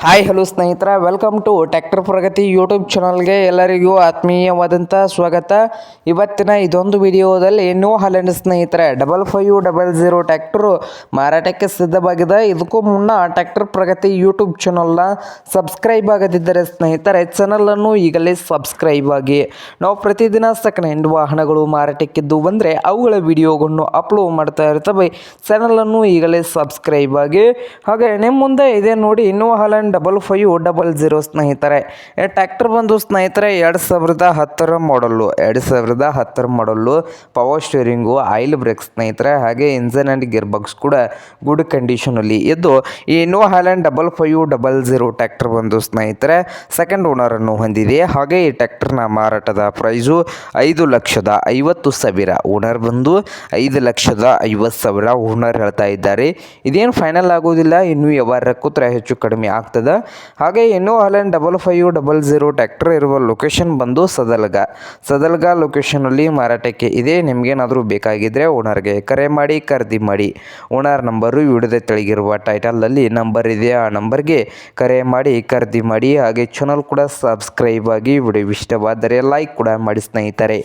Hi hello ಸ್ನೇಹಿತರ, welcome to tractor Pragati YouTube ಚಾನಲ್ಗೆ ಎಲ್ಲರಿಗೂ ಆತ್ಮೀಯವಾದಂಥ ಸ್ವಾಗತ. ಇವತ್ತಿನ ಇದೊಂದು ವಿಡಿಯೋದಲ್ಲಿ ನ್ಯೂ ಹಾಲೆಂಡ್ ಸ್ನೇಹಿತರೆ 5500 ಟ್ರ್ಯಾಕ್ಟರು ಮಾರಾಟಕ್ಕೆ ಸಿದ್ಧವಾಗಿದೆ. ಇದಕ್ಕೂ ಮುನ್ನ ಟ್ರ್ಯಾಕ್ಟರ್ ಪ್ರಗತಿ ಯೂಟ್ಯೂಬ್ ಚಾನಲ್ನ ಸಬ್ಸ್ಕ್ರೈಬ್ ಆಗದಿದ್ದರೆ ಸ್ನೇಹಿತರೆ ಚಾನಲನ್ನು ಈಗಲೇ ಸಬ್ಸ್ಕ್ರೈಬ್ ಆಗಿ. ನಾವು ಪ್ರತಿದಿನ ಸೆಕೆಂಡ್ ಹ್ಯಾಂಡ್ ವಾಹನಗಳು ಮಾರಾಟಕ್ಕಿದ್ದು ಬಂದರೆ ಅವುಗಳ ವಿಡಿಯೋಗಳನ್ನು ಅಪ್ಲೋಡ್ ಮಾಡ್ತಾ ಇರ್ತವೆ. ಚಾನಲನ್ನು ಈಗಲೇ ಸಬ್ಸ್ಕ್ರೈಬ್ ಆಗಿ. ಹಾಗೆ ನಿಮ್ಮ ಮುಂದೆ ಇದೆ ನೋಡಿ ನ್ಯೂ ಹಾಲೆಂಡ್ 5500 ಸ್ನೇಹಿತರೆ. ಟ್ರ್ಯಾಕ್ಟರ್ ಬಂದು ಸ್ನೇಹಿತರೆ 2010 ಮಾಡಲ್ಲು. ಪವರ್ ಸ್ಟೀರಿಂಗು, ಆಯಿಲ್ ಬ್ರೇಕ್ ಸ್ನೇಹಿತರೆ, ಹಾಗೆ ಇಂಜನ್ ಆ್ಯಂಡ್ ಗೇರ್ ಬಾಕ್ಸ್ ಕೂಡ ಗುಡ್ ಕಂಡೀಷನಲ್ಲಿ ಇದ್ದು ಈ ನ್ಯೂ ಹಾಲೆಂಡ್ 5500 ಟ್ರ್ಯಾಕ್ಟರ್ ಬಂದು ಸ್ನೇಹಿತರೆ ಸೆಕೆಂಡ್ ಓನರನ್ನು ಹೊಂದಿದೆ. ಹಾಗೆ ಈ ಟ್ರ್ಯಾಕ್ಟರ್ನ ಮಾರಾಟದ ಪ್ರೈಸು 5,50,000. ಓನರ್ ಬಂದು 5,50,000 ಓನರ್ ಹೇಳ್ತಾ ಇದ್ದಾರೆ. ಇದೇನು ಫೈನಲ್ ಆಗೋದಿಲ್ಲ, ಇನ್ನೂ ವ್ಯವಹಾರ ಕೂತ್ರೆ ಹೆಚ್ಚು ಕಡಿಮೆ ಆಗ್ತದೆ. ಹಾಗೆ ನ್ಯೂ ಹಾಲೆಂಡ್ 5500 ಟ್ರ್ಯಾಕ್ಟರ್ ಇರುವ ಲೊಕೇಶನ್ ಬಂದು ಸದಲ್ಗ ಲೊಕೇಶನಲ್ಲಿ ಮಾರಾಟಕ್ಕೆ ಇದೆ. ನಿಮಗೇನಾದರೂ ಬೇಕಾಗಿದ್ದರೆ ಓನರ್ಗೆ ಕರೆ ಮಾಡಿ ಖರೀದಿ ಮಾಡಿ. ಓನರ್ ನಂಬರು ವಿಡಿಯೋದ ತೆಳಗಿರುವ ಟೈಟಲಲ್ಲಿ ನಂಬರ್ ಇದೆ, ಆ ನಂಬರ್ಗೆ ಕರೆ ಮಾಡಿ ಖರೀದಿ ಮಾಡಿ. ಹಾಗೆ ಚಾನಲ್ ಕೂಡ ಸಬ್ಸ್ಕ್ರೈಬ್ ಆಗಿ. ವಿಡಿಯೋ ಇಷ್ಟವಾದರೆ ಲೈಕ್ ಕೂಡ ಮಾಡಿ ಸ್ನೇಹಿತರೆ.